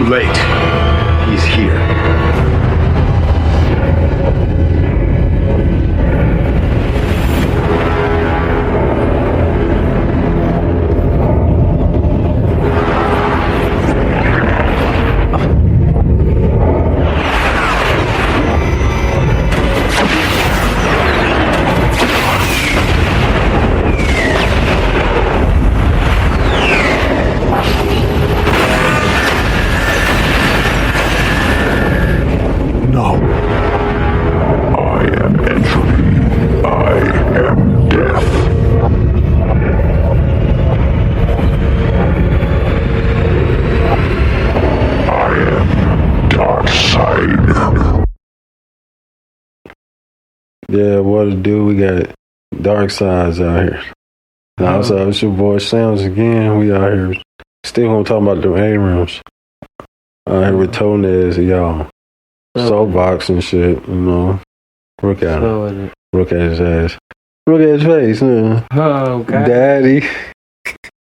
late. He's here. Yeah, what it do? We got dark sides out here. Now, so it's your boy Sam's again. We out here still gonna talk about the aliens. Out here with Tonez and y'all. Soapbox and shit, you know. Look at him. Look at his ass. Look at his face, man. Oh, God. Daddy.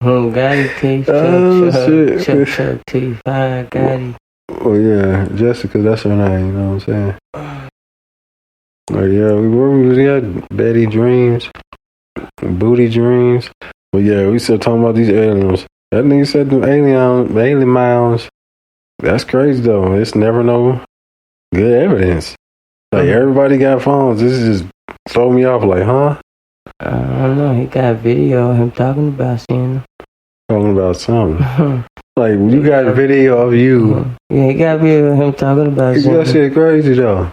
Oh, Daddy, teeth. Oh, shit. Chuck, teeth. Hi, Daddy. Oh, yeah. Jessica, that's her name, you know what I'm saying? Oh, yeah, we got Betty dreams, booty dreams. But yeah, we still talking about these aliens. That nigga said them alien mounds. That's crazy, though. It's never no good evidence. Like, everybody got phones. This is just throw me off like, huh? I don't know. He got a video of him talking about seeing them. Talking about something. Like, you got a video of you. Yeah, he got a video of him talking about something. That shit crazy, though.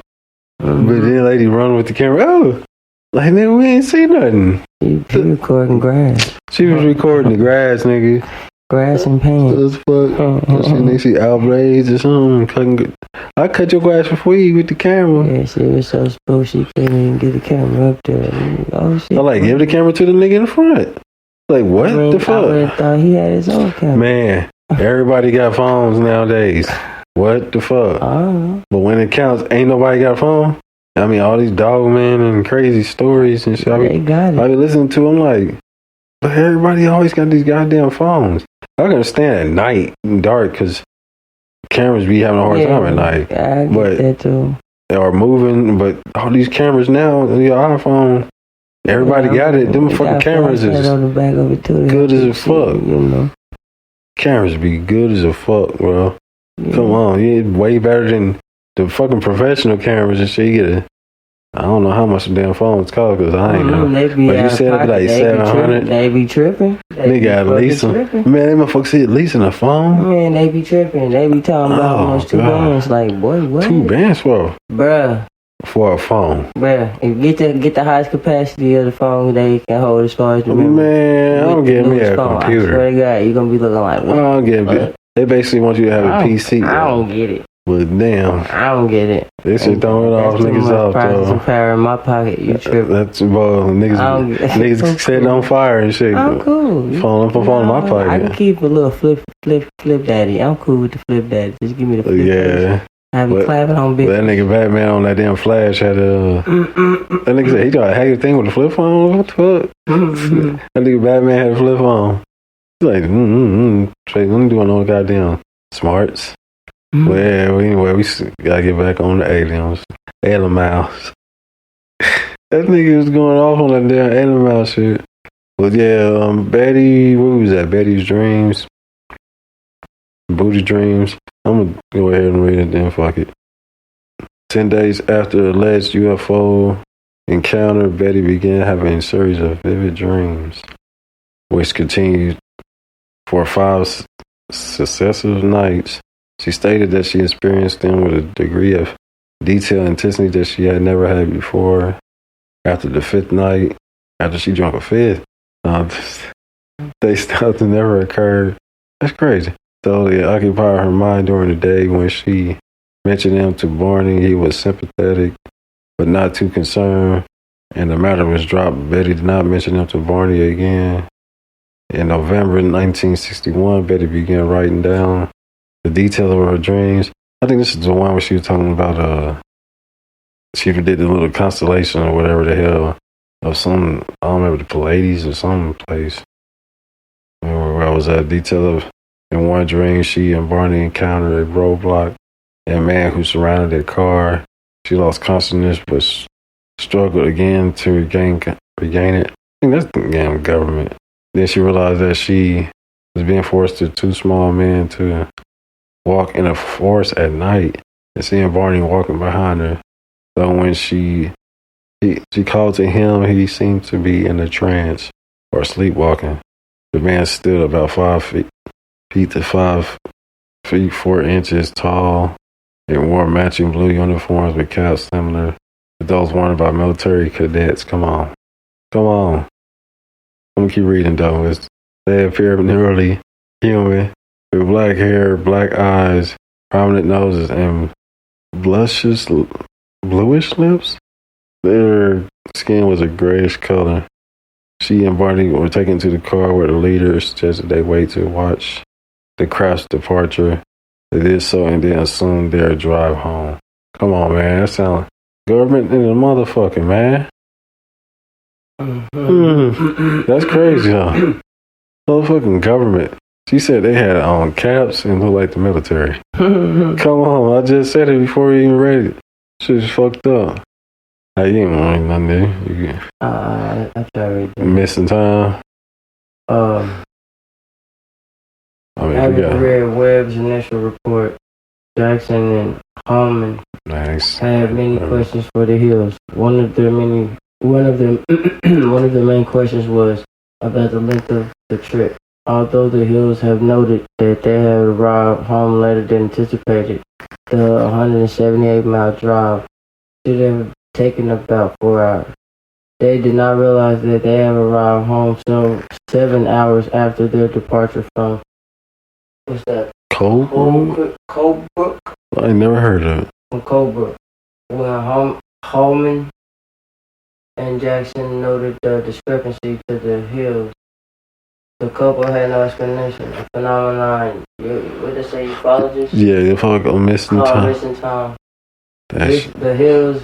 But then lady run with the camera. Oh, like, nigga, we ain't see nothing. She recording grass. She was recording the grass, nigga. Grass and paint. That's fuck. They see outrage or something. I cut your grass for free with the camera. Yeah, she was so spooked she couldn't even get the camera up there. Oh shit. I like give the camera to the nigga in the front. Like what the fuck? I thought he had his own camera. Man, everybody got phones nowadays. What the fuck? I don't know. But when it counts, ain't nobody got a phone. I mean, all these dog men and crazy stories and shit. They got it. I be listening to them like, but everybody always got these goddamn phones. I can understand at night and dark because cameras be having a hard time at night. I get that too. They are moving, but all these cameras now, your iPhone, everybody got it. Them fucking cameras is on the back of it too. Good as a fuck. You know, cameras be good as a fuck, bro. Yeah. Come on, it's way better than the fucking professional cameras and shit. You get I don't know how much the damn phones cost because I ain't know. But you said it like 700. They be tripping. They got leasing. Man, they motherfuckers see it leasing a phone. Man, they be tripping. They be talking about almost $2 bands. Like, boy, what? $2 bands for? Bruh. For a phone. Bruh, if you get the highest capacity of the phone they can hold as far as the memory. Man, I don't get me a phone. computer. I swear to God, you're going to be looking like, what? I don't get it. They basically want you to have a PC. I don't get it. But damn. I don't get it. They should throw it off niggas off, though. That's power in my pocket. You tripping. That's, well, niggas set on fire and shit. I'm cool. Phone in my pocket. I can keep a little flip daddy. I'm cool with the flip daddy. Just give me the flip daddy. I be clapping on big. That nigga Batman on that damn Flash had that nigga said he tried to hack the thing with a flip phone. What the fuck? That nigga Batman had a flip phone. He's like, I'm doing all goddamn smarts. Well, anyway, we gotta get back on the aliens. Alien mouse. That nigga was going off on that damn alien mouse shit. But yeah, Betty, what was that? Betty's dreams. Booty dreams. I'm gonna go ahead and read it then, fuck it. 10 days after alleged UFO encounter, Betty began having a series of vivid dreams, which continued for 5 successive nights. She stated that she experienced them with a degree of detail and intensity that she had never had before. After the 5th night, after she drank a 5th, they stopped and never occurred. That's crazy. So they occupied her mind during the day. When she mentioned them to Barney, he was sympathetic, but not too concerned, and the matter was dropped. Betty did not mention them to Barney again. In November 1961, Betty began writing down the details of her dreams. I think this is the one where she was talking about, she did the little constellation or whatever the hell of some, I don't remember, the Pleiades or some place. Where I was at, detail of In one dream, she and Barney encountered a roadblock and a man who surrounded their car. She lost consciousness but struggled again to regain it. I think that's the damn government. Then she realized that she was being forced to two small men to walk in a forest at night and seeing Barney walking behind her. So when she called to him, he seemed to be in a trance or sleepwalking. The man stood about 5 feet to 5 feet 4 inches tall and wore matching blue uniforms with caps similar to those worn by military cadets. Come on. I'm gonna keep reading though. They appear nearly human with black hair, black eyes, prominent noses, and bluish lips. Their skin was a grayish color. She and Barney were taken to the car where the leader suggested they wait to watch the crash departure. They did so and then assumed their drive home. Come on, man. That sounds government in the motherfucking, man. That's crazy, huh? Motherfucking government. She said they had on caps and looked like the military. Come on, I just said it before you even read it. Shit's fucked up. Hey, you ain't want nothing there. I tried to read that. Missing time. Having read Webb's initial report, Jackson and Hallman had many questions for the Hills. One of the main questions was about the length of the trip. Although the Hills have noted that they have arrived home later than anticipated, the 178-mile drive should have taken about 4 hours. They did not realize that they have arrived home 7 hours after their departure from, what's that? Colebrook? I never heard of it. From Colebrook. When Holman and Jackson noted the discrepancy to the Hills, the couple had no explanation. A phenomenon, what they say, ufologists? Yeah, they call missing time. Missing time. The Hills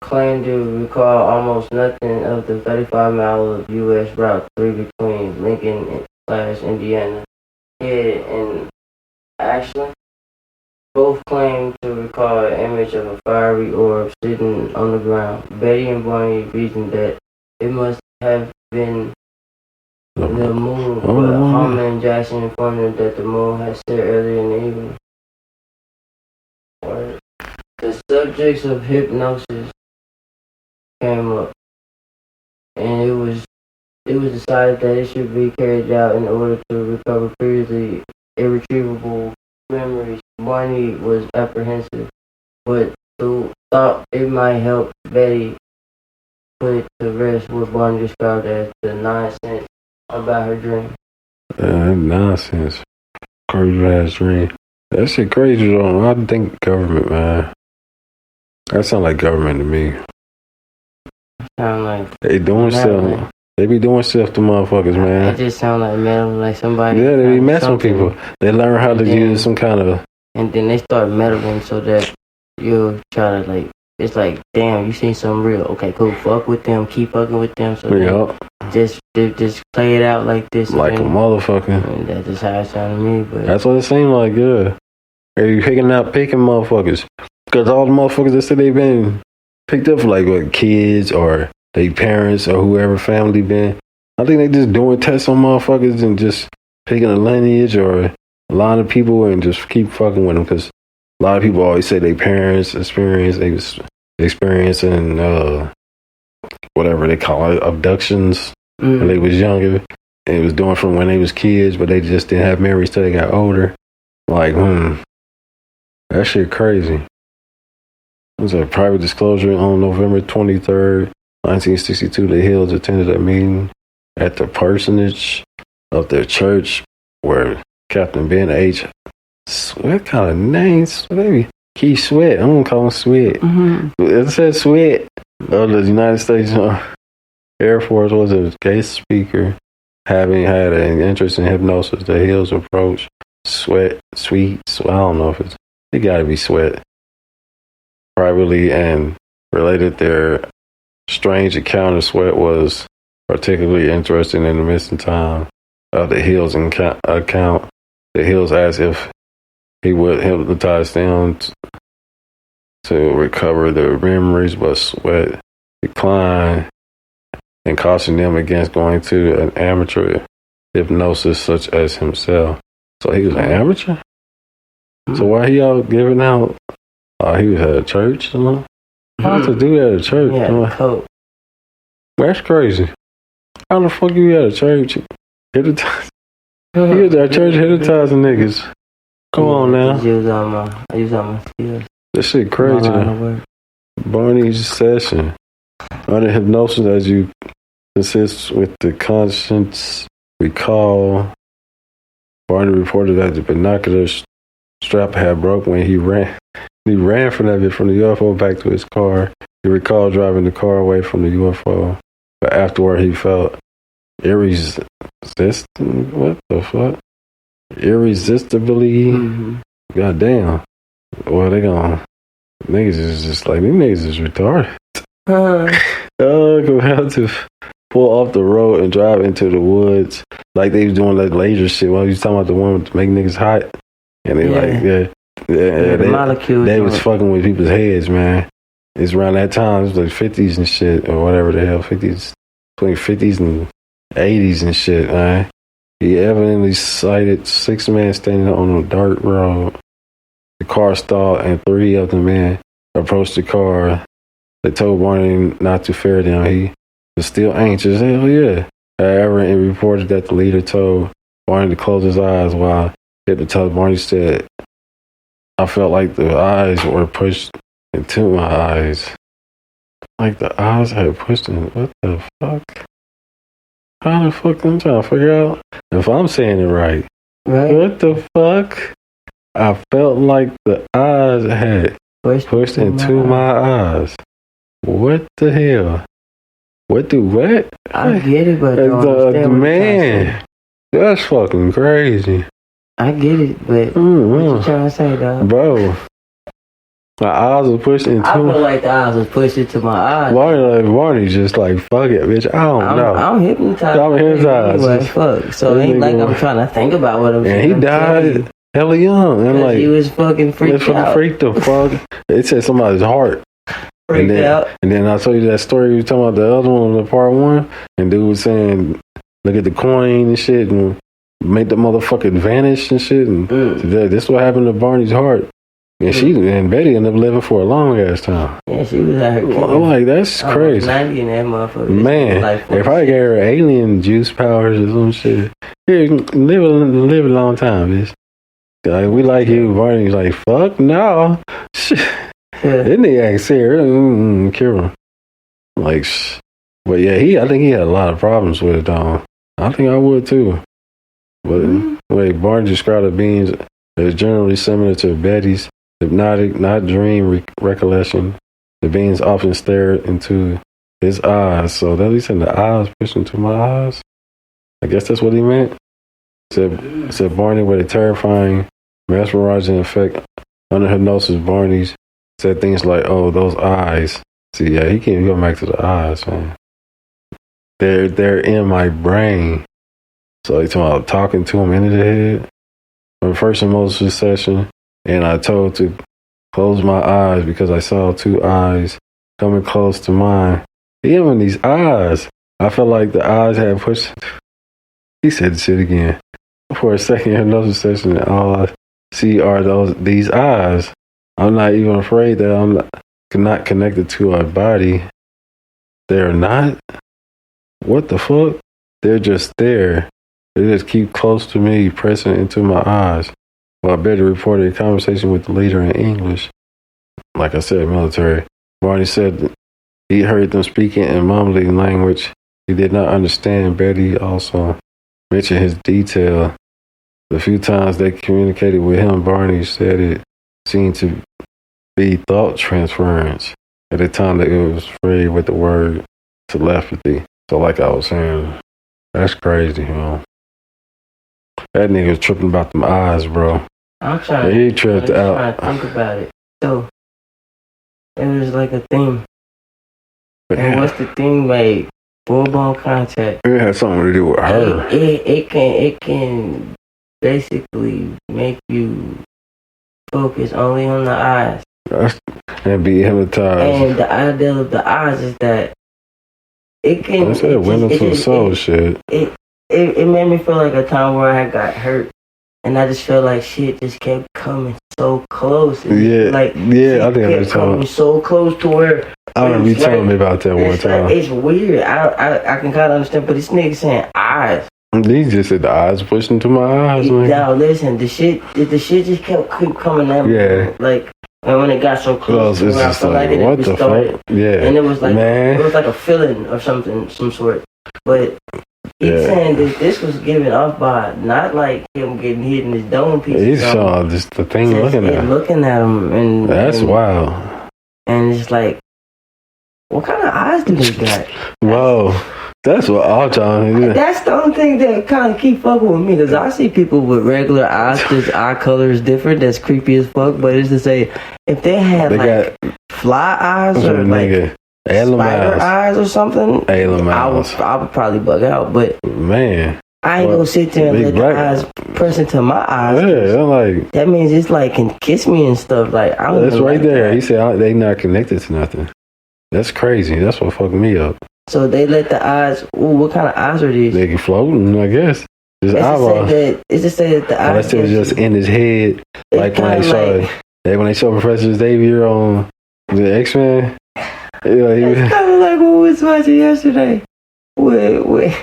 claim to recall almost nothing of the 35-mile of U.S. Route 3 between Lincoln / Indiana Head and Ashland. Both claim to recall an image of a fiery orb sitting on the ground. Betty and Barney reasoned that it must have been the moon, but Holman and Jackson informed them that the moon had set earlier in the evening. The subjects of hypnosis came up, and it was decided that it should be carried out in order to recover previously irretrievable memories. Barney was apprehensive, but thought it might help Betty put to rest what Barney described as the nonsense about her dream. Nonsense. Crazy ass dream. That shit crazy though. I think government, man. That sound like government to me. Sound like they doing stuff. They be doing stuff to motherfuckers, man. It just sound like meddling, like somebody. Yeah, they be messing with people. They learn how to use some kind of. And then they start meddling so that you'll try to like. It's like, damn, you seen something real. Okay, cool. Fuck with them. Keep fucking with them. So just play it out like this. Like a motherfucker. And that's just how it sounded to me. But that's what it seemed like, yeah. Are you picking motherfuckers? Because all the motherfuckers that said they've been picked up for like what, kids or their parents or whoever family been. I think they just doing tests on motherfuckers and just picking a lineage or a lot of people and just keep fucking with them. Because a lot of people always say their parents experiencing whatever they call it, abductions when they was younger. And it was doing from when they was kids, but they just didn't have memories till they got older. Like, that shit crazy. It was a private disclosure on November 23rd, 1962. The Hills attended a meeting at the parsonage of their church where Captain Ben H. What kind of names? Maybe Keith Sweat. I'm going to call him Sweat. It said Sweat of the United States Air Force was a guest speaker having had an interest in hypnosis. The Hills approached Sweat, I don't know if it got to be Sweat, privately and related their strange encounter. Sweat was particularly interested in the missing time of the Hills account. The Hills asked if he would hypnotize them to recover their memories, but Sweat declined and cautioned them against going to an amateur hypnosis such as himself. So he was an amateur? So why he out giving out? He was at a church, you know? How to do that at a church? Yeah, that's crazy. How the fuck you at a church? Hypnotize? He was at a church hypnotizing niggas. Come on now. I use all my skills. This shit crazy. Barney's session. Under hypnosis, as you assist with the conscience recall, Barney reported that the binocular strap had broke when he ran. He ran from that bit from the UFO back to his car. He recalled driving the car away from the UFO, but afterward he felt irresistibly. What the fuck? Irresistibly. Goddamn. Well, they gonna niggas is just like these niggas is retarded. Gonna have to pull off the road and drive into the woods like they was doing that laser shit. While you talking about the one to make niggas hot, and they they was fucking with people's heads, man. It's around that time. It was like 50s and shit, or whatever the hell, 50s, between 50s and 80s and shit, man. He evidently sighted 6 men standing on a dark road. The car stalled, and 3 of the men approached the car. They told Barney not to fear them. He was still anxious. Hell yeah. However, it reported that the leader told Barney to close his eyes while hypnotized. Barney said, I felt like the eyes were pushed into my eyes. Like the eyes had pushed in. What the fuck? How the fuck I'm trying to figure out if I'm saying it right. What the fuck? I felt like the eyes had pushed into my eyes. What the hell? What? I get it, but the man, that's fucking crazy. I get it, but what you trying to say, dog? Bro, my eyes were pushed into. I feel like the eyes was pushed into my eyes. Barney just like, fuck it, bitch. I don't know. I'm hypnotized. I'm hypnotized. Anyway, fuck. So it ain't like I'm trying to think about what I'm saying. And he died hella young. And like, he was fucking freaked out. Freaked the fuck. It said somebody's heart. Freaked out. And then I told you that story you were talking about the other one, the part 1. And dude was saying, look at the coin and shit and make the motherfucker vanish and shit. And this what happened to Barney's heart. And Betty ended up living for a long ass time. Yeah, she was out here. I'm like, that's crazy. 90 in that motherfucker. Man, they probably gave her alien juice powers or some shit. Here, live a long time, bitch. Like, we like you. Barney's like, fuck no. Shit. Then they asked Sarah, cure him. Like, but yeah, I think he had a lot of problems with it, though. I think I would too. But the way Barney described the beings as generally similar to Betty's, hypnotic, not dream recollection. The beings often stared into his eyes. So that he said the eyes pushed into my eyes. I guess that's what he meant. Said Barney with a terrifying, mesmerizing effect. Under hypnosis, Barney said things like, "Oh, those eyes." See, yeah, he can't go back to the eyes, man. They're in my brain. So he's talking to him into the head. On the first hypnosis session, and I told to close my eyes because I saw 2 eyes coming close to mine. Even these eyes, I felt like the eyes had pushed. He said the shit again. For a second hypnosis session, and all I see are these eyes. I'm not even afraid that I'm not connected to a body. They're not? What the fuck? They're just there. They just keep close to me, pressing into my eyes. While Betty reported a conversation with the leader in English. Like I said, military. Barney said he heard them speaking in mumbling language he did not understand. Betty also mentioned his detail. The few times they communicated with him, Barney said it seemed to be thought transference. At the time that it was free with the word telepathy. So like I was saying, that's crazy, you know. That nigga was tripping about them eyes, bro. I'm trying he tripped out. I'm trying to think about it. So, it was like a thing. And what's the thing made? Full-blown contact. It had something to do with her. It can basically make you focus only on the eyes. And be hypnotized. And the idea of the eyes is that it can. That's that window to the soul shit. It made me feel like a time where I got hurt, and I just felt like shit just kept coming so close. I think I was coming so close to where. I remember you telling me about that one time. It's weird. I can kind of understand, but this nigga saying eyes. He just said the eyes pushing to my eyes, man. Now listen, the shit just kept coming at me. Yeah. Like, and when it got so close, it's just like what the fuck? Yeah. And it was like man. It was like a feeling of some sort. But he's saying that this was given off by not like him getting hit in his dome piece. He saw just the thing looking at him, and that's wild. And it's like, what kind of eyes do they got? Whoa. That's what I'm trying to do. That's the only thing that kind of keep fucking with me, because I see people with regular eyes, just eye color is different. That's creepy as fuck. But it's to say, if they had like fly eyes or like spider eyes or something, I would probably bug out. But man, I ain't gonna sit there and let the eyes press into my eyes. Yeah, like that means it's like can kiss me and stuff. Like I don't. That's right there. He said they not connected to nothing. That's crazy. That's what fucked me up. So they let the eyes. Ooh, what kind of eyes are these? They can floating, I guess. Just eyeballs. It's just say that the eyes. Unless it was just in his head, like when they saw Professor Xavier on the X-Men. It's kind of like what we was watching yesterday with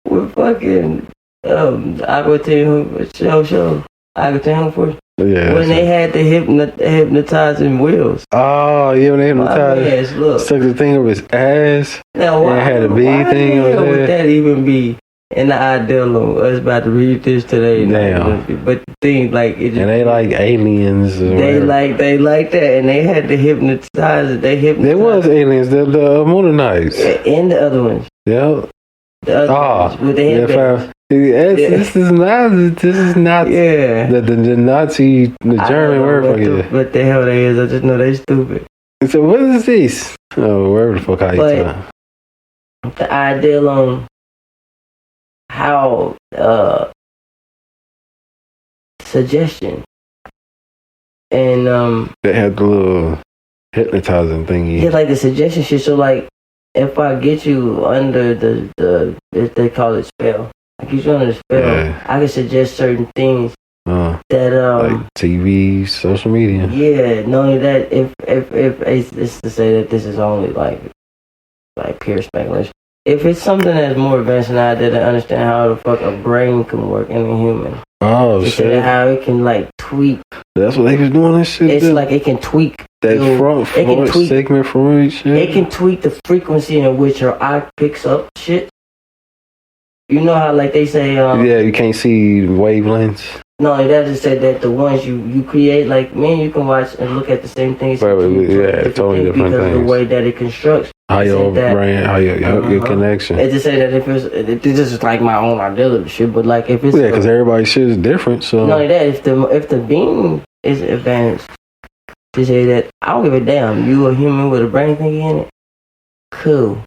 fucking Aqua Teen show. Aqua Teen for. Yeah, when they had the hypnotizing wheels. Oh, yeah, when they hypnotized. Stuck the thing up his ass. Now, why had a big thing on there. Would that even be in the ideal of us about to read this today? Damn. But the thing, like, it just, and they like aliens. They like that, and they had to hypnotize it. There was aliens, the Moonanites. And the other ones. Yeah. The other ones with the headbands. This is not the Nazi, the German word for it. What the hell they is? I just know they stupid. So what is this? Oh, wherever the fuck I tell. The ideal on how suggestion and they had the little hypnotizing thingy. Yeah, like the suggestion shit. So like, if I get you under the they call it spell. I get you under the spell. I can suggest certain things that like TV, social media. Yeah, knowing that if it's to say that this is only like pure speculation. If it's something that's more advanced than I didn't understand how the fuck a brain can work in a human. Oh shit! How it can like tweak. That's what they was doing. This shit. It's like it can tweak that front segment from shit. It can tweak the frequency in which your eye picks up shit. You know how like they say you can't see wavelengths. No, that just said that the ones you create, like man, you can watch and look at the same things. Totally different because things. The way that it constructs. How your brain, how your connection. It just say that if it's this is like my own idea of shit, but like if it's because everybody's shit is different. So not only that, if the being is advanced, to say that I don't give a damn. You a human with a brain thingy in it. Cool.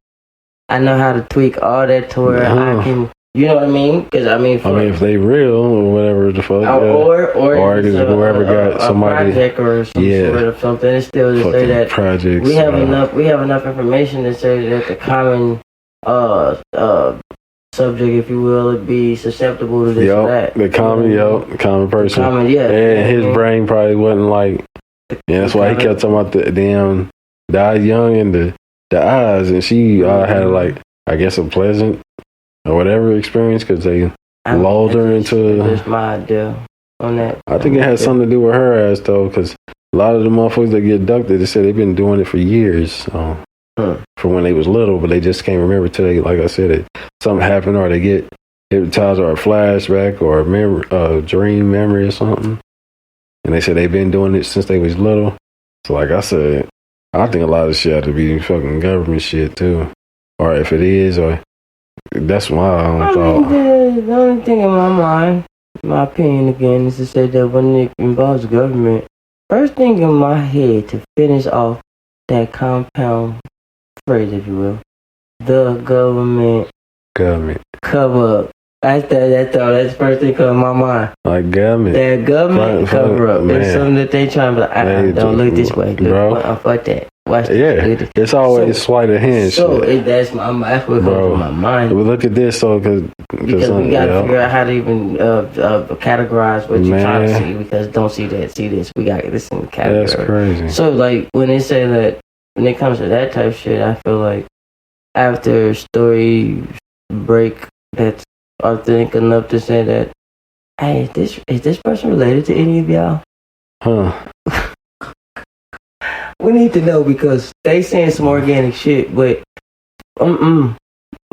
I know how to tweak all that to where I can, you know what I mean? Because if they real or whatever the fuck, or whoever got somebody project or some sort of something, it's still to say that projects, we have enough information to say that the common subject, if you will, would be susceptible to this or that. The common person, and his brain probably wasn't like. Yeah, that's why he kept talking about the damn died young and the eyes, and she had like I guess a pleasant or whatever experience because they lulled her into. That's my idea on that. I think it has something to do with her ass though, because a lot of the motherfuckers that get abducted, they said they've been doing it for years, from when they was little, but they just can't remember till they, like I said, something happened or they get hypnotized or a flashback or a dream memory or something. And they said they've been doing it since they was little. So like I said, I think a lot of shit had to be fucking government shit too. Or if it is, or that's why I don't thought. The only thing in my mind, my opinion again, is to say that when it involves government, first thing in my head to finish off that compound phrase, if you will, the government cover up That's the first thing come to my mind. Like government. That government cover up. Man. It's something that they trying to be like, don't look this way. Look, fuck that. Watch this. Yeah, it's always sleight of hand. So that's what comes to my mind. But look at this, because we got to figure out how to even categorize what you're trying to see. Because don't see that, see this. We got this in the category. That's crazy. So like when they say that, when it comes to that type of shit, I feel like after story break that's authentic enough to say that, hey, is this person related to any of y'all? Huh. We need to know because they saying some organic shit, but they ain't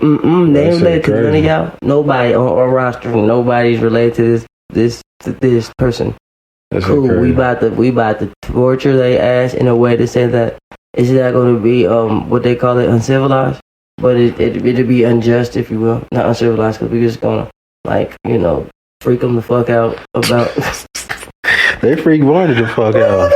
related to none of y'all. Nobody on our roster, nobody's related to this person. That's cool. Crazy. We about to torture their ass in a way to say that it's not going to be what they call it, uncivilized, but it'll be unjust, if you will, not uncivilized, because we just gonna freak them the fuck out about. They freak Barney the fuck out.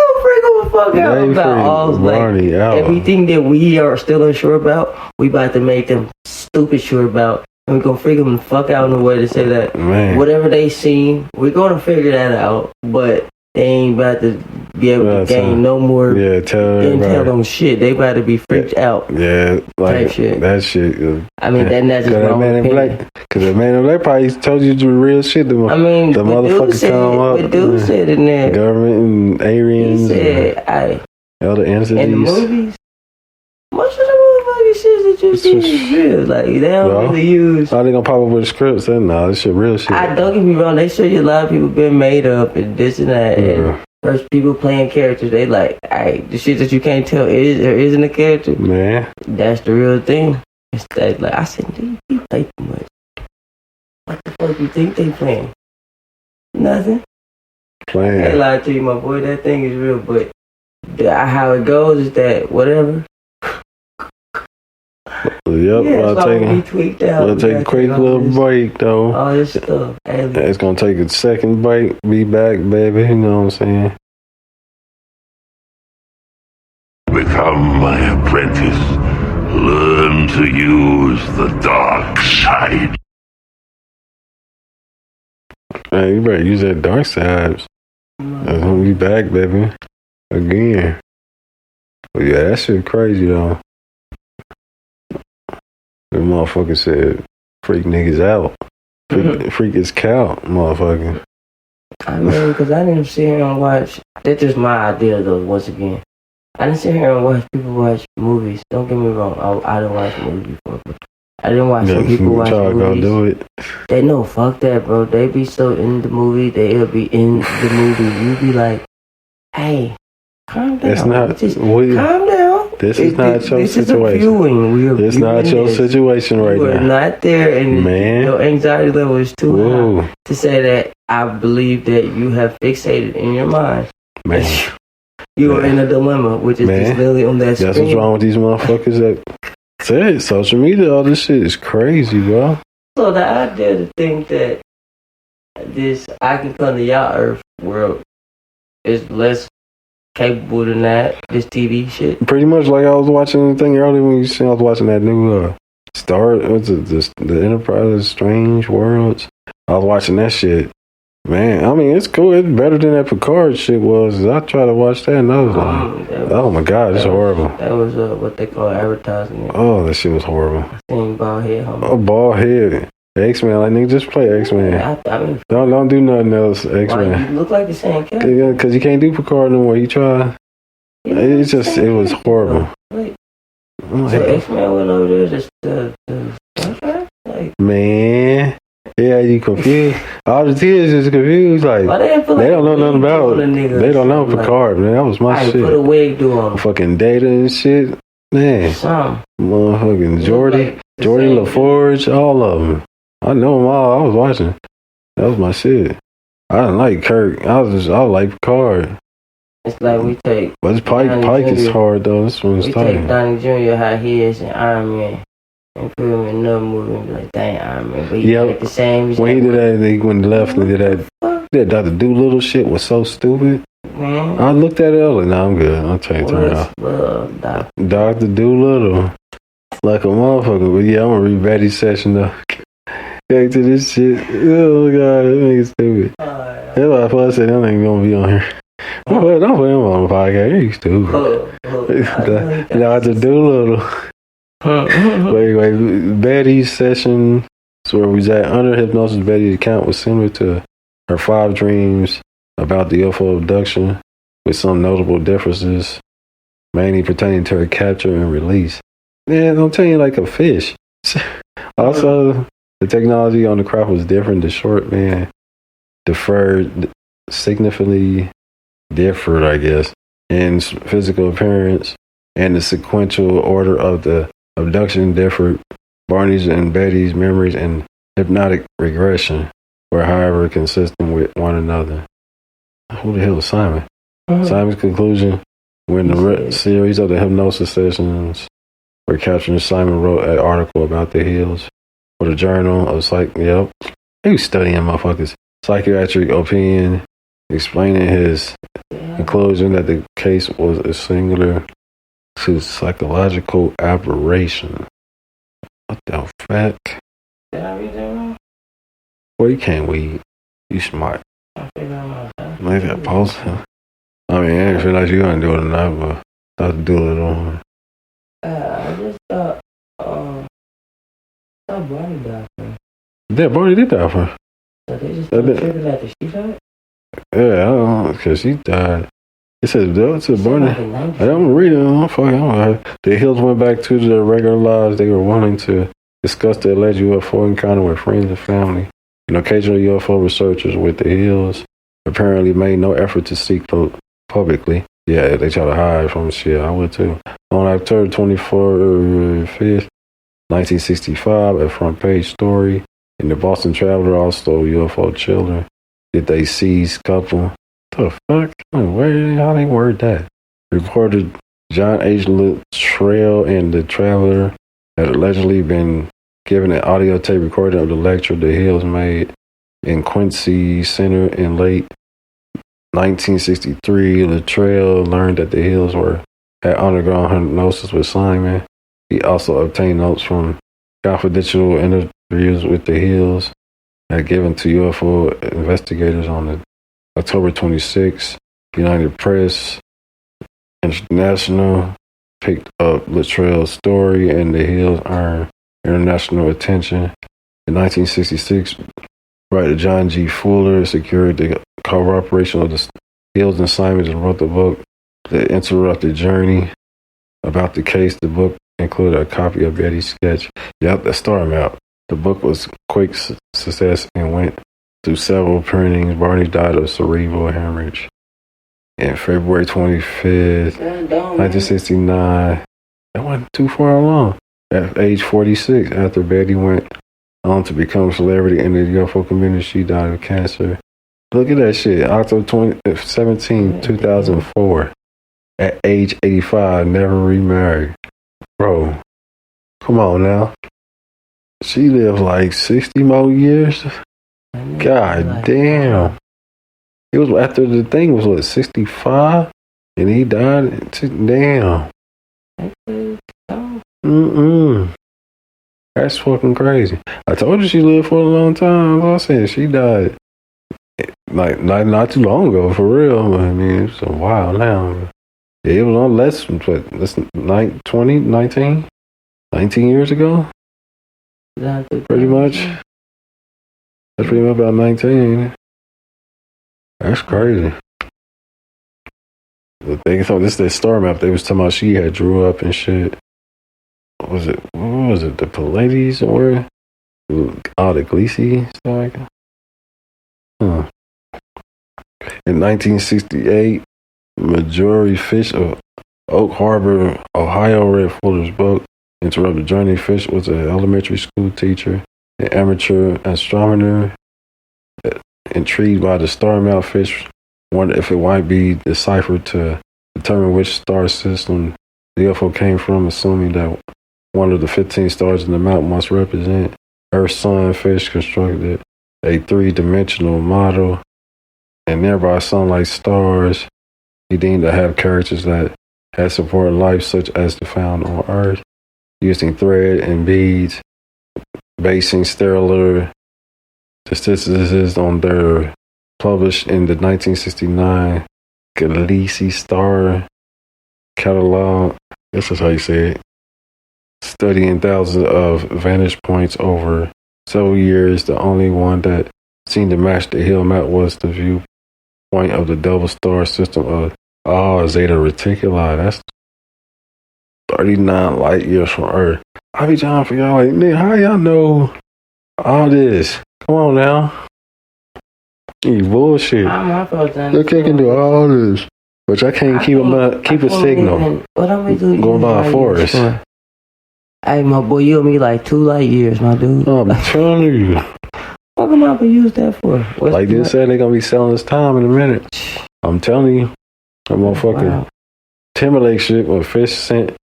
Everything that we are still unsure about, we about to make them stupid sure about, and we're gonna freak them the fuck out in a way to say that whatever they seen, we're gonna figure that out, but they ain't about to be able to gain no more intel on shit. They about to be freaked out. Yeah, like type shit. That shit. I mean, that's just my man in black. Because the man in black probably told you the real shit. The motherfucker come up. The dude said in there, government and aliens. He said, other entities. In the movies, most of the motherfucking shit that you see is real. Like, they don't really use. Are they gonna pop up with the scripts? No, this shit real shit. Don't get me wrong, they show you a lot of people being made up and this and that. And first, people playing characters, they like, the shit that you can't tell is or isn't a character. Man. That's the real thing. It's that, like, I said, you play too much. What the fuck you think they playing? Nothing. Playing. I can't lie to you, my boy, that thing is real, but how it goes is that whatever. Yep, we'll take a quick little break though. All this stuff. It's gonna take a second break. Be back, baby. You know what I'm saying? Become my apprentice. Learn to use the dark side. Man, you better use that dark side. That's gonna be back, baby. Again. But yeah, that shit crazy though. The motherfucker said, freak niggas out. Freak is cow, motherfucker. I mean, because I didn't sit here and watch. That's just my idea, though, once again. I didn't sit here and watch people watch movies. Don't get me wrong. I didn't watch movies before. I didn't watch some people watch movies. Do it. They know, fuck that, bro. They be so in the movie, they'll be in the movie. You be like, hey, calm down. It's not. Calm down. This is not your situation. This is not your situation right now. You are not there, and man, your anxiety level is too high to say that. I believe that you have fixated in your mind. Man, you are in a dilemma, which is just literally on that screen. That's what's wrong with these motherfuckers that say it. Social media, all this shit is crazy, bro. So the idea to think that this I can come to y'all Earth world is less capable than that, this TV shit. Pretty much like I was watching the thing earlier when you said I was watching that new the Enterprise Strange Worlds. I was watching that shit. Man, I mean, it's cool. It's better than that Picard shit was. I tried to watch that and I was like, oh my God, it's horrible. That was what they call advertising. Oh, that shit was horrible. Same bald head, homie. Oh, bald head. X-Men, like, nigga, just play X-Men. I mean, don't do nothing else, X-Men. You look like the same character. Because you can't do Picard no more. You try. It was horrible. Wait. So X-Men went over there to man. Yeah, you confused. All the tears is confused. Like, they don't know nothing about it. They don't know Picard, man. That was my shit. Put a wig on. Fucking Data and shit. Man. Motherfucking Jordy LaForge, all of them. I know them all. I was watching. That was my shit. I didn't like Kirk. I like Picard. It's like we take. But Pike is hard though. This one's we tight. Take Donnie Jr. how he is in Iron Man and put him in another movie and be like, dang, Iron Man. But he like the same. When he did that, when he left and did that Dr. Doolittle shit was so stupid. Man. I looked at it earlier. Nah, I'm good. I'll turn it off. Dr. Doolittle. Like a motherfucker. But yeah, I'm gonna read Betty's session though. Back to this shit. Oh god, that nigga stupid. That's why I first said that nigga gonna be on here. Don't put him on the podcast. You stupid. Dr. Doolittle. Wait. Betty's session. So where we was at under hypnosis, Betty's account was similar to her 5 dreams about the UFO abduction, with some notable differences, mainly pertaining to her capture and release. Man, I'm telling you, like a fish. Also, the technology on the craft was different. The short man significantly differed, I guess, in physical appearance, and the sequential order of the abduction differed. Barney's and Betty's memories and hypnotic regression were, however, consistent with one another. Who the hell is Simon? Simon's conclusion, when the series of the hypnosis sessions were captured, Simon wrote an article about the hills for the Journal of he was studying motherfuckers. Psychiatric opinion, explaining his conclusion that the case was a singular to psychological aberration. What the fuck? Did I read that wrong? Well, you can't weed. You smart. I figured out myself. Make that post. I mean, I didn't feel like you gonna do it or not, but I'll do it on. I just thought Barney died for. Yeah, Barney did die for. So they just tripping after she died? Yeah, I don't know, because she died. It says, Barney. I'm reading. The Hills went back to their regular lives. They were wanting to discuss the alleged UFO encounter with friends and family. And occasional UFO researchers with the Hills apparently made no effort to seek publicly. Yeah, they try to hide from shit. I would too. On October 5th, 1965, a front page story in the Boston Traveler, also UFO children. Did they seize couple? The fuck? How they word that? Reported John H. Luttrell and the Traveler had allegedly been given an audio tape recording of the lecture the Hills made in Quincy Center in late 1963. Luttrell learned that the Hills had undergone hypnosis with Simon. He also obtained notes from confidential interviews with the Hills had given to UFO investigators on the October 26th. United Press International picked up Luttrell's story, and the Hills earned international attention. In 1966, writer John G. Fuller secured the cooperation of the Hills and Simons and wrote the book, The Interrupted Journey. About the case, the book included a copy of Betty's sketch. Yep, the Star Map. The book was a quick success and went through several printings. Barney died of cerebral hemorrhage. And February 25th, 1969, that wasn't too far along. At age 46, after Betty went on to become a celebrity in the UFO community, she died of cancer. Look at that shit. October 17, 2004. At age 85, never remarried. Bro, come on now. She lived like 60 more years. God damn. It was after the thing was 65? And he died? Damn. That's fucking crazy. I told you she lived for a long time. I said she died like not too long ago, for real. I mean, it's a while now. It was on less than 19 years ago? Pretty much. That's pretty much about 19. That's crazy. The thing, so this is the Star Map they was talking about. She had drew up and shit. What was it? The Pallades or the Gleesy stuff like that? In 1968, Marjorie Fish of Oak Harbor, Ohio, read Fuller's book, Interrupted Journey. Fish was an elementary school teacher, an amateur astronomer. Intrigued by the star map, Fish wondered if it might be deciphered to determine which star system the UFO came from, assuming that one of the 15 stars in the map must represent Earth, Sun. Fish constructed a three-dimensional model and nearby sun-like stars he deemed to have characters that had supported life, such as the found on Earth, using thread and beads, basing stellar The statistics on their published in the 1969 Galaxy Star catalog. This is how you say it. Studying thousands of vantage points over several years, the only one that seemed to match the hill map was the viewpoint of the double star system of Zeta Reticuli. That's 39 light years from Earth. I be trying to figure out, like, man, how y'all know all this? Come on now. You bullshit. Look, I can do all this. But I can't keep a signal. What am I doing? Going by a forest. Hey, my boy, you and me like 2 light years, my dude. I'm telling you. What am I gonna use that for? Like they said, they're gonna be selling this time in a minute. I'm telling you. That motherfucker Timberlake shit when Fish sent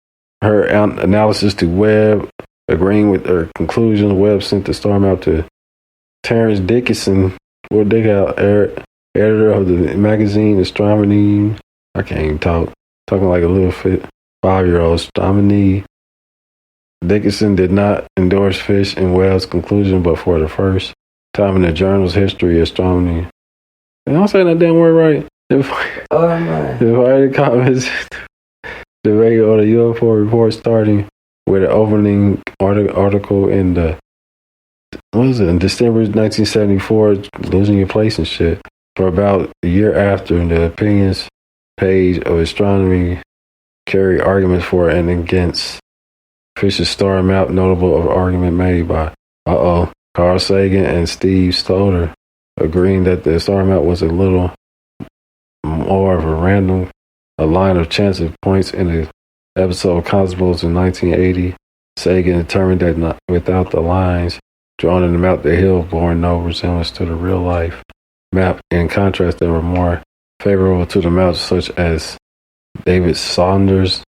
her analysis to Webb, agreeing with her conclusions. Webb sent the star map to Terrence Dickinson, what they got, editor of the magazine Astronomy. I can't even talk. Talking like a little 5-year-old. Astronomy. Dickinson did not endorse Fish and Webb's conclusion, but for the first time in the journal's history, astronomy. And I'm saying that damn word right. Divided comments, debate on the UFO report, starting with an opening article in the in December 1974, losing your place and shit. For about a year after, the opinions page of Astronomy carried arguments for and against Fish's star map, notable of argument made by Carl Sagan and Steve Stoddard, agreeing that the star map was a little more of a line of chance of points in the episode of Cosmos in 1980. Sagan determined that without the lines drawn in the map, the hill bore no resemblance to the real life map. In contrast, they were more favorable to the maps, such as David Saunders.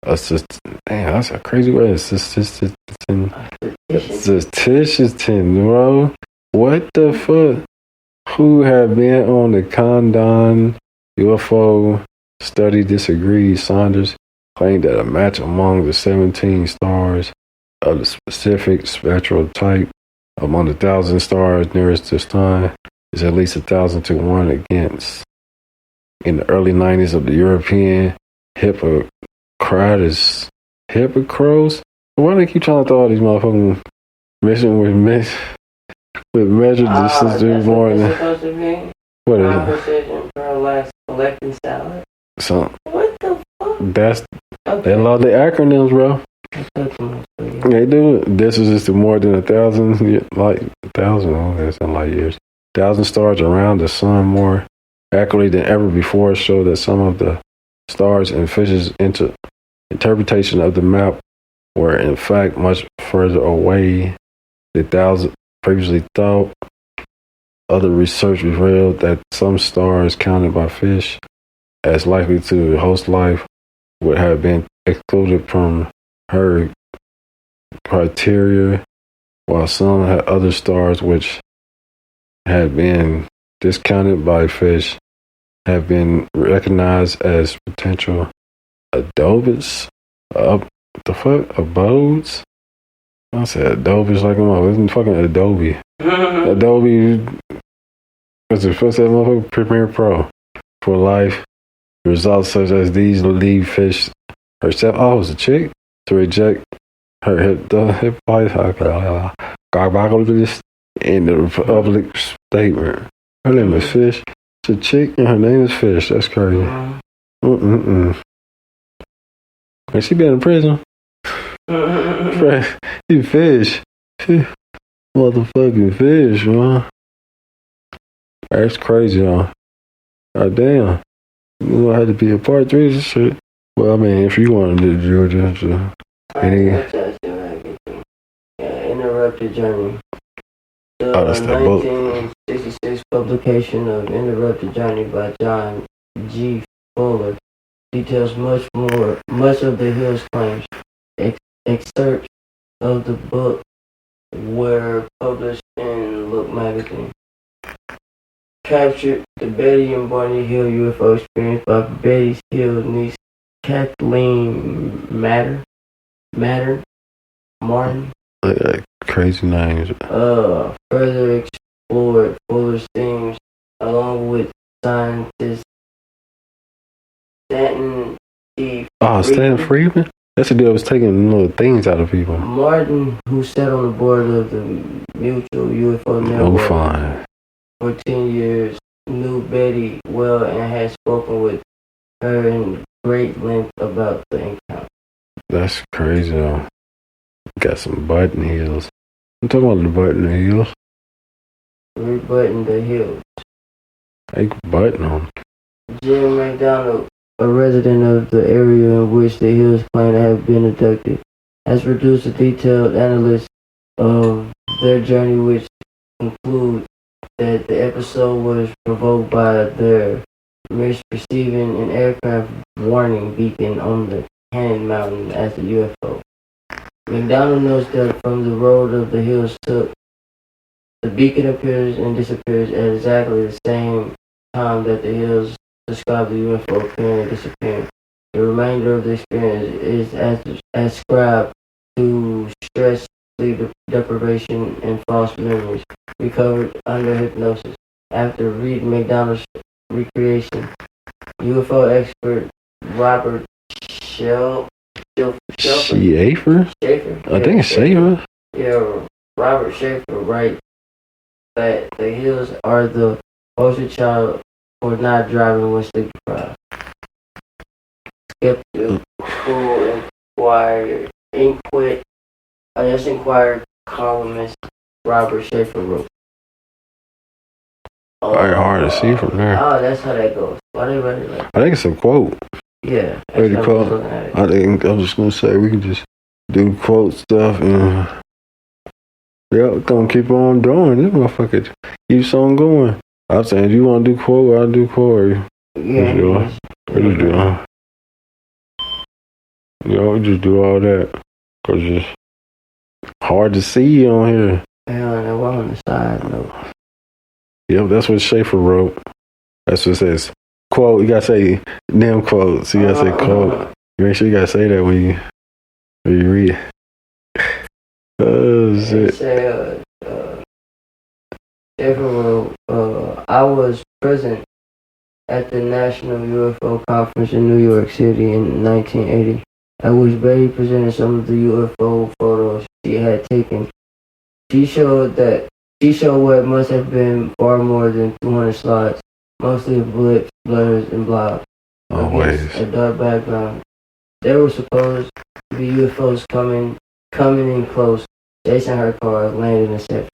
Damn, that's a crazy word. Statistician, bro. What the fuck? Who have been on the Condon UFO study disagreed. Saunders claimed that a match among the 17 stars of the specific spectral type among the 1,000 stars nearest to the sun is at least 1,000 to 1 against. In the early 90s of the European Hippocrates. Why do they keep trying to throw all these motherfucking mission with measured distances more than what is it? Collecting salad. So what the fuck? They love the acronyms, bro. They do. This is just more than 1,000, like 1,000. That's in light years. 1,000 stars around the sun more accurately than ever before. Show that some of the stars in Fish's interpretation of the map were in fact much further away than 1,000 previously thought. Other research revealed that some stars counted by Fish as likely to host life would have been excluded from her criteria, while some had other stars which had been discounted by Fish have been recognized as potential abodes. Abodes? I said Adobe's like it's fucking Adobe. Adobe was the first motherfucker Premiere Pro for life. Results such as these lead Fish herself, it was a chick, to reject her hip in the public statement. Her name is Fish. It's a chick and her name is Fish. That's crazy. And she been in prison. You Fish. Motherfucking Fish, man. That's crazy, huh? God damn. You gonna have to be a part 3 of this shit. Well, I mean, if you want to do Georgia, Interrupted Journey. The 1966 publication of Interrupted Journey by John G. Fuller details much of the Hill's claims. Excerpts of the book were published in Look magazine. Captured the Betty and Barney Hill UFO experience by Betty Hill's niece Kathleen Martin. Crazy names. Further Ford, Fuller Steams, along with scientist Stanton T. Stanton Friedman? That's the dude that was taking little things out of people. Martin, who sat on the board of the Mutual UFO Network for 10 years, knew Betty well and had spoken with her in great length about the encounter. That's crazy, though. Got some button heels. I'm talking about the button heels. Rebutting the heels. They button them. Jim McDonald, a resident of the area in which the Hills claim to have been abducted, has produced a detailed analysis of their journey, which concludes that the episode was provoked by their misperceiving an aircraft warning beacon on the Cannon Mountain as a UFO. McDonald notes that from the road of the Hills took, the beacon appears and disappears at exactly the same time that the Hills describe the UFO appearing and disappearing. The remainder of the experience is ascribed to stress, sleep deprivation, and false memories recovered under hypnosis. After reading McDonald's recreation, UFO expert Robert Schaefer? I think it's Schaefer. Yeah, Robert Schaefer writes that the Hills are the poster child for not driving when sleep deprived. Skeptical Inquirer columnist Robert Schaefer wrote. Hard to see from there. Oh, that's how that goes. Why they write it like that? I think it's a quote. Yeah. I think I was just gonna say we can just do quote stuff and we're gonna keep on doing this motherfucker. Keeps on going. I was saying if you wanna do quote, I'll do quote. Yeah. We just do all that. Cause it's hard to see you on here. Yeah, and we're on the side note. Yep, that's what Schaefer wrote. That's what it says. Quote, you gotta say them quotes. You gotta say quote. You make sure you gotta say that when you read it. Oh shit. Schaefer wrote, I was present at the National UFO Conference in New York City in 1980, at which Betty presented some of the UFO photos she had taken. She showed what must have been far more than 200 slides, mostly of blips, blurs, and blobs. Always. A dark background. They were supposed to be UFOs coming in close, chasing her car, landing, etc.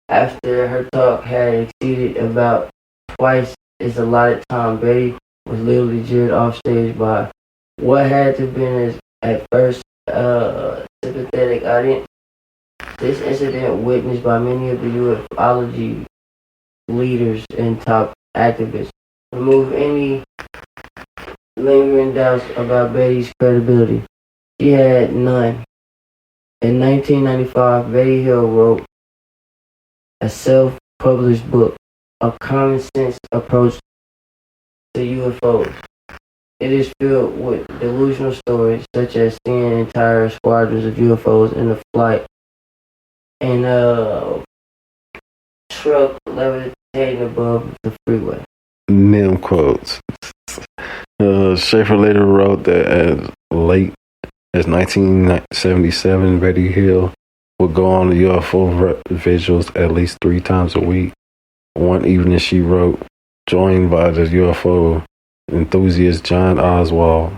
After her talk had exceeded about twice its allotted time, Betty was literally jeered off stage by what had to have been at first a sympathetic audience. This incident, witnessed by many of the ufology leaders and top activists, removed any lingering doubts about Betty's credibility. She had none. In 1995, Betty Hill wrote a self-published book, A Common Sense Approach to UFOs. It is filled with delusional stories, such as seeing entire squadrons of UFOs in a flight and a truck levitating above the freeway. Them quotes. Schaefer later wrote that as late as 1977, Betty Hill would go on the UFO vigils at least 3 times a week. One evening, she wrote, joined by the UFO enthusiast John Oswald,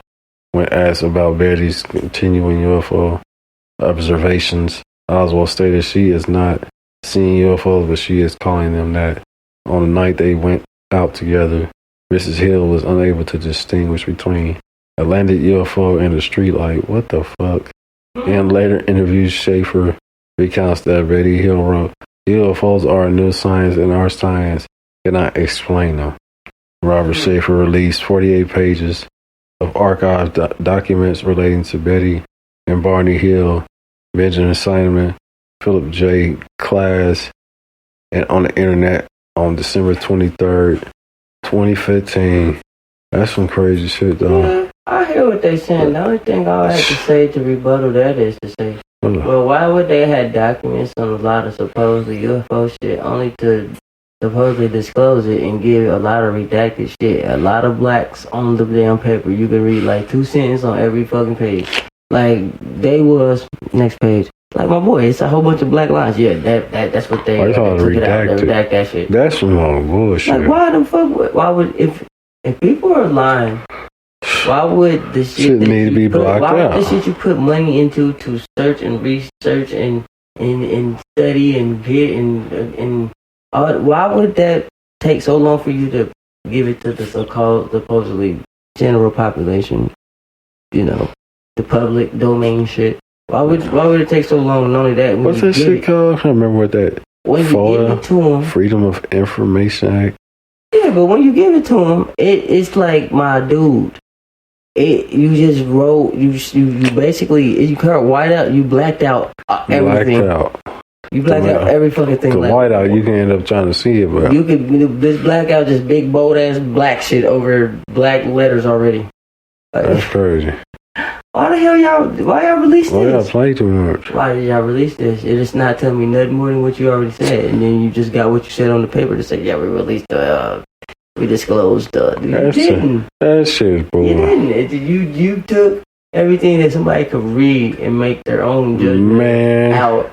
when asked about Betty's continuing UFO observations, Oswald stated she is not seeing UFOs, but she is calling them that. On the night they went out together, Mrs. Hill was unable to distinguish between a landed UFO and a streetlight. What the fuck? In later interviews, Schaefer recounts that Betty Hill wrote, UFOs are a new science and our science cannot explain them. Robert Schaefer released 48 pages of archived documents relating to Betty and Barney Hill, Benjamin Simon, Philip J. Klass, and on the internet on December 23rd, 2015. That's some crazy shit, though. Yeah, I hear what they're saying. The only thing I have to say to rebuttal that is to say, what Well, why would they have documents on a lot of supposedly UFO shit only to supposedly disclose it and give a lot of redacted shit? A lot of blacks on the damn paper. You can read like 2 sentences on every fucking page. Like, they was, next page. Like, my boy, it's a whole bunch of black lines. Yeah, that's what they took it out. They redact that shit. That's some bullshit. Like, why the fuck, why would, if people are lying, why would the shit that need to be blocked out? Why would the shit you put money into to search and research and study and get and all, why would that take so long for you to give it to the so-called supposedly general population? You know, the public domain shit. Why would it take so long? Not only that, what's that shit called? I can't remember what that. When you give it to them, Freedom of Information Act. Yeah, but when you give it to them, it's like, my dude. You just wrote. You basically, you can't white out. You blacked out everything. You blacked out every fucking thing. The whiteout, you can end up trying to see it, but you could this blackout just big bold ass black shit over black letters already. That's crazy. Why the hell why y'all release this? Why y'all play too much? Why did y'all release this? It is not telling me nothing more than what you already said, and then you just got what you said on the paper to say, yeah, we released we disclosed you didn't. That shit, boy. You didn't. You took everything that somebody could read and make their own judgment out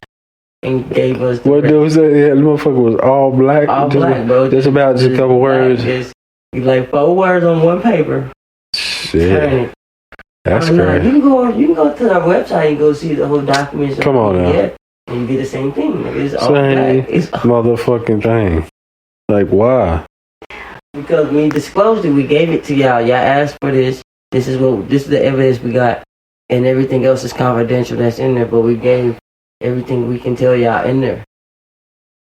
and gave us. What was that? Yeah, the motherfucker was all black. All black, bro. Just about a couple words. Like 4 words on one paper. Shit. That's crazy. You can go to our website and go see the whole documents. Come on now. Yeah, and you get the same thing. It's all same black. It's motherfucking thing. Like, why? Because we disclosed it, we gave it to y'all. Y'all asked for this. This is the evidence we got, and everything else is confidential that's in there. But we gave everything we can tell y'all in there.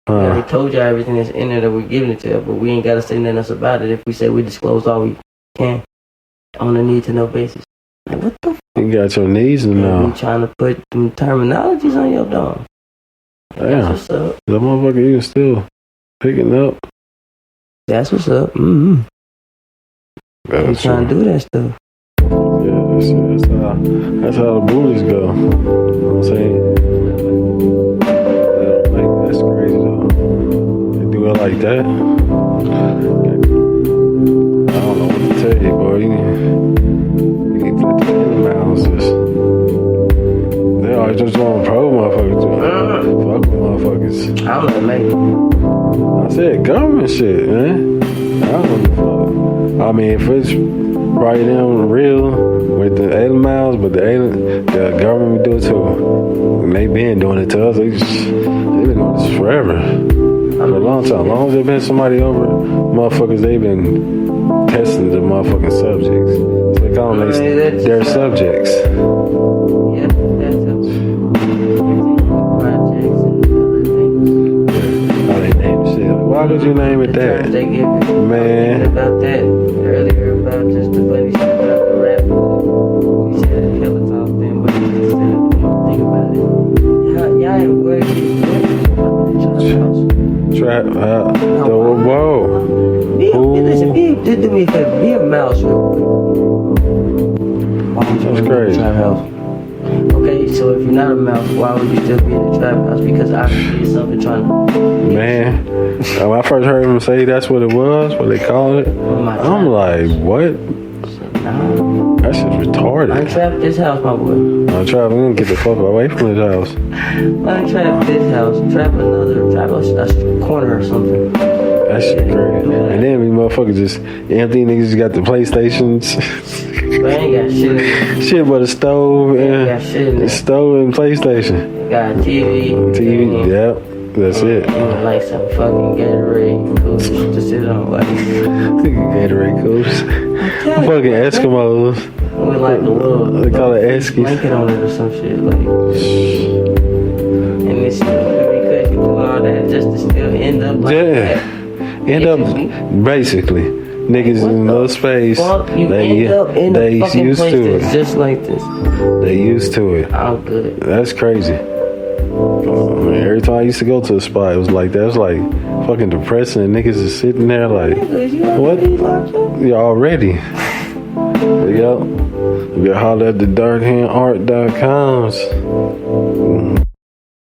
We already told y'all everything that's in there that we're giving it to y'all, but we ain't gotta say nothing else about it. If we say we disclose all we can on a need to know basis. Like, what the fuck? You got your needs to know. You trying to put them terminologies on your dog. Damn. That's what's up. The motherfucker even still picking up. That's what's up. Mm-hmm. They trying to do that stuff. Yeah, that's how the bullies go. You know what I'm saying? That's crazy though. They do it like that. I don't know what to tell you, boy. You need to put the mouths. They always just want to probe motherfuckers. Fuck with motherfuckers. I'm gonna make it. I said government shit, man. I don't give a fuck. I mean, if it's right down real with the alien miles, but the government do it too. And they been doing it to us. They've been doing this forever. For a long time. As long as there's been somebody over, motherfuckers, they've been testing the motherfucking subjects. So they call them their subjects. Yeah, that's projects and other things. How they name the shit. Why would you name it that? They give it. Man. About that earlier about just the funny shit about the rap. We said a hella talk thing, but you just said think about it. Y'all ain't worried. Trap. Whoa. Listen, just do me a favor. Be a mouse real quick. That's crazy. Okay, so if you're not a mouse, why would you still be in the trap house? Because obviously it's something trying to... Man, when I first heard him say that's what it was, what they called it, I'm like, what? That shit's retarded. Untrap this house, my boy. Untrap, we're gonna get the fuck away from this house. Untrap this house. Trap a corner or something. That shit crazy. And then we motherfuckers just empty niggas just got the PlayStations. But I ain't got shit. Shit but a stove and the stove and PlayStation. Got TV. Yep. That's it. Like some fucking Gatorade coolers to sit on. Like Gatorade coolers. Fucking Eskimos. With like the little they call it Eskies. Blanket on it or some shit. Like, and it's stupid because you do all that just to still end up like that. End up basically. Niggas in no space. They used to it. Just like this. They used to it. I'm good. That's crazy. Man, every time I used to go to a spot, it was like that. It was like fucking depressing. And niggas is sitting there like, what? You already? Yup. You holler at the darkhandart.coms.